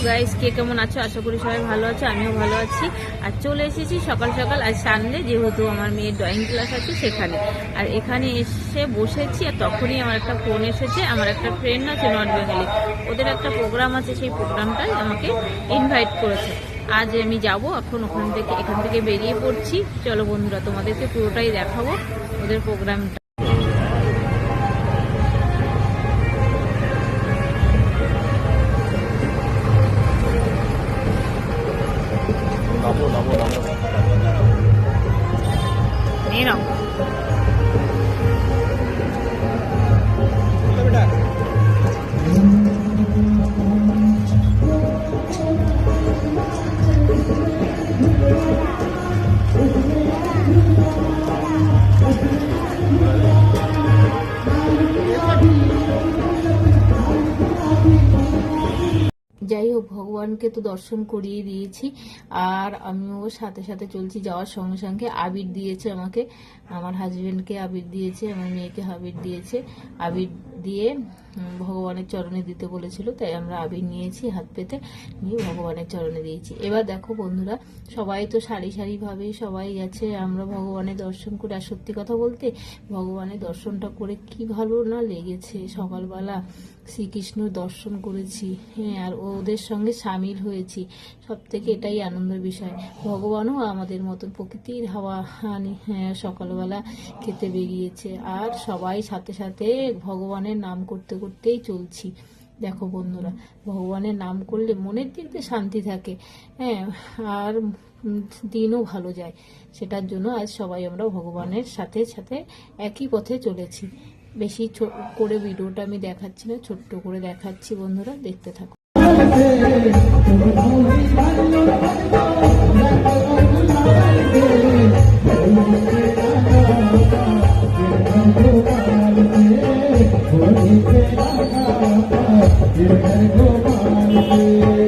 Guys, কে কেমন আছো? আশা করি সবাই ভালো আছো, আমিও ভালো আছি। আর চলে এসেছি সকাল সকাল, আজ সানডে, যেহেতু আমার মেয়ের ড্রয়িং ক্লাস আছে সেখানে। আর এখানে এসে বসেছি, আর তখনই আমার একটা ফোন এসেছে। আমার একটা ফ্রেন্ড আছে নর্থ বেঙ্গলি, ওদের একটা প্রোগ্রাম আছে, সেই প্রোগ্রামটায় আমাকে ইনভাইট করেছে। আজ আমি যাব, এখান থেকে বেরিয়ে পড়ছি। চলো বন্ধুরা, তোমাদেরকে পুরোটাই দেখাবো ওদের প্রোগ্রামটা। যাই হোক, ভগবানকে তো দর্শন করিয়ে দিয়েছি, আর আমিও সাথে সাথে চলছি। যাওয়ার সঙ্গে সঙ্গে আবির দিয়েছে আমাকে, আমার হাজবেন্ডকে আবির দিয়েছে, আমার মেয়েকে আবির দিয়েছে। আবির দিয়ে ভগবানের চরণে দিতে বলেছিল, তাই আমরা আবির নিয়েছি, হাত পেতে নিয়ে ভগবানের চরণে দিয়েছি। এবার দেখো বন্ধুরা, সবাই তো সারি সারি ভাবে সবাই গেছে, আমরা ভগবানের দর্শন করে। আর সত্যি কথা বলতে, ভগবানের দর্শনটা করে কি ভালো না লেগেছে। সকালবেলা শ্রীকৃষ্ণর দর্শন করেছি, হ্যাঁ, আর ওদের সঙ্গে সামিল হয়েছি। সব থেকে এটাই আনন্দের বিষয়। ভগবানও আমাদের মতন প্রকৃতির হাওয়া সকালবেলা খেতে বেরিয়েছে, আর সবাই সাথে সাথে ভগবানের নাম করতে করতেই চলছি। দেখো বন্ধুরা, ভগবানের নাম করলে মনের দিক দিয়ে শান্তি থাকে, হ্যাঁ, আর দিনও ভালো যায়। সেটার জন্য আজ সবাই আমরা ভগবানের সাথে সাথে একই পথে চলেছি। বেশি করে ভিডিওটা আমি দেখাচ্ছি না, ছোট্ট করে দেখাচ্ছি। বন্ধুরা, দেখতে থাকো। Thank you.